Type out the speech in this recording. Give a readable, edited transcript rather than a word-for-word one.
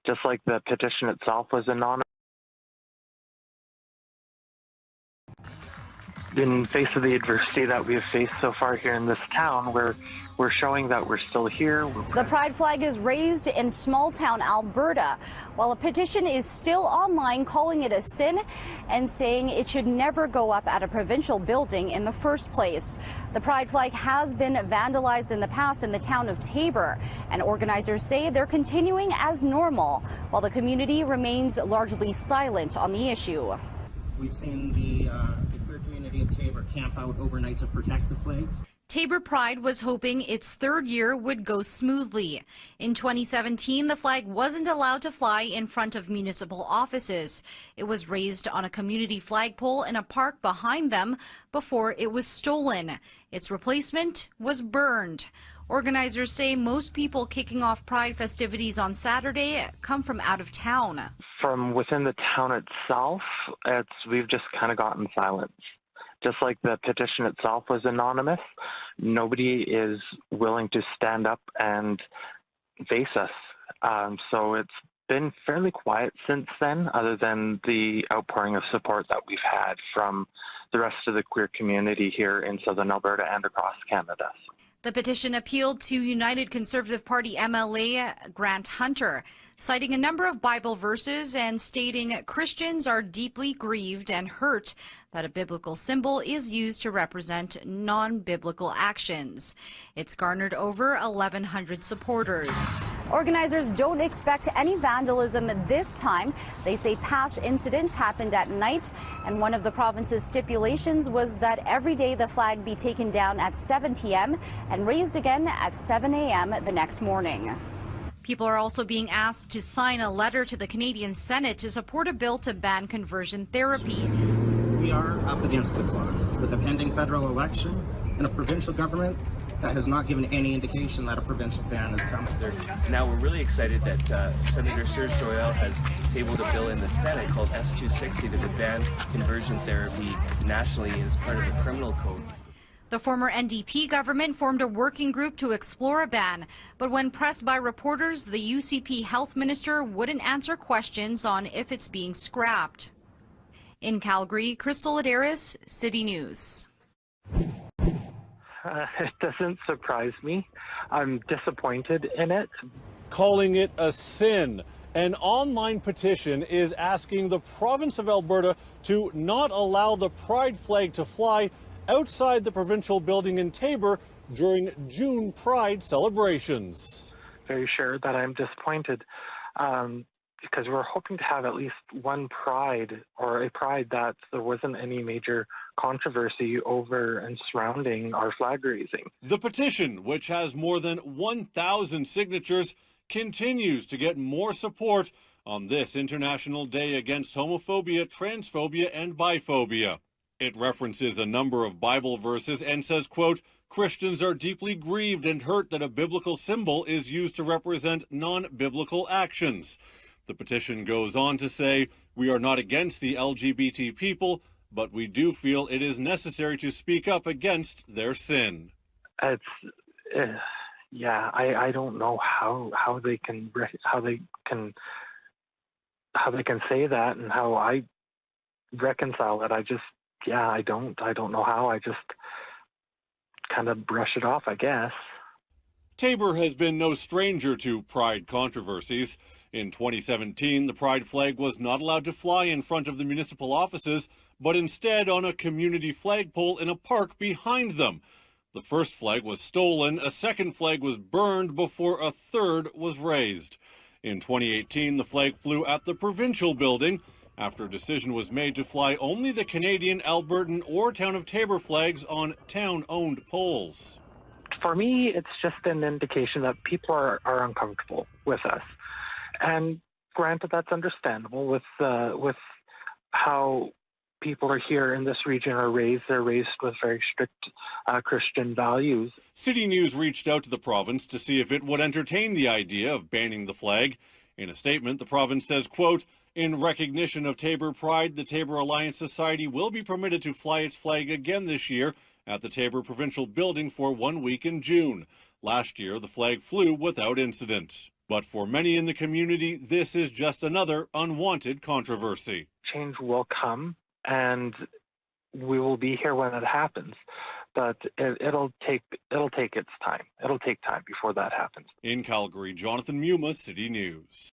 Just like the petition itself was anonymous. In face of the adversity that we have faced so far here in this town, we're showing that we're still here. The pride flag is raised in small town Alberta, while a petition is still online calling it a sin and saying it should never go up at a provincial building in the first place. The pride flag has been vandalized in the past in the town of Taber, and organizers say they're continuing as normal, while the community remains largely silent on the issue. We've seen the queer community of Taber camp out overnight to protect the flag. Taber Pride was hoping its third year would go smoothly. In 2017, the flag wasn't allowed to fly in front of municipal offices. It was raised on a community flagpole in a park behind them before it was stolen. Its replacement was burned. Organizers say most people kicking off Pride festivities on Saturday come from out of town. From within the town itself, we've just kind of gotten silence. Just like the petition itself was anonymous, nobody is willing to stand up and face us. So it's been fairly quiet since then, other than the outpouring of support that we've had from the rest of the queer community here in Southern Alberta and across Canada. The petition appealed to United Conservative Party MLA Grant Hunter, citing a number of Bible verses and stating Christians are deeply grieved and hurt that a biblical symbol is used to represent non-biblical actions. It's garnered over 1,100 supporters. Organizers don't expect any vandalism this time. They say past incidents happened at night, and one of the province's stipulations was that every day the flag be taken down at 7 p.m. and raised again at 7 a.m. the next morning. People are also being asked to sign a letter to the Canadian Senate to support a bill to ban conversion therapy. We are up against the clock with a pending federal election and a provincial government that has not given any indication that a provincial ban is coming. Now we're really excited that Senator Serge Joyal has tabled a bill in the Senate called S-260 that would ban conversion therapy nationally as part of the criminal code. The former NDP government formed a working group to explore a ban, but when pressed by reporters, the UCP health minister wouldn't answer questions on if it's being scrapped. In Calgary, Crystal Adaris, City News. It doesn't surprise me. I'm disappointed in it. Calling it a sin. An online petition is asking the province of Alberta to not allow the pride flag to fly outside the provincial building in Taber during June Pride celebrations. Very sure that I'm disappointed because we're hoping to have at least one pride, or a pride that there wasn't any major controversy over and surrounding our flag raising. The petition, which has more than 1,000 signatures, continues to get more support on this International Day Against Homophobia, Transphobia and Biphobia. It references a number of Bible verses and says, quote, Christians are deeply grieved and hurt that a biblical symbol is used to represent non-biblical actions. The petition goes on to say, we are not against the LGBT people, but we do feel it is necessary to speak up against their sin. I don't know how they can say that and how I reconcile it. I don't know how. I just kind of brush it off, I guess. Taber has been no stranger to pride controversies. In 2017, the pride flag was not allowed to fly in front of the municipal offices, but instead on a community flagpole in a park behind them. The first flag was stolen, a second flag was burned before a third was raised. In 2018, the flag flew at the provincial building after a decision was made to fly only the Canadian, Albertan, or Town of Taber flags on town-owned poles. For me, it's just an indication that people are uncomfortable with us. And granted, that's understandable with how people are here in this region are raised. They're raised with very strict Christian values. City News reached out to the province to see if it would entertain the idea of banning the flag. In a statement, the province says, quote, in recognition of Taber Pride, the Taber Alliance Society will be permitted to fly its flag again this year at the Taber Provincial Building for 1 week in June. Last year, the flag flew without incident. But for many in the community, this is just another unwanted controversy. Change will come, and we will be here when it happens. But it'll take its time. It'll take time before that happens. In Calgary, Jonathan Muma, City News.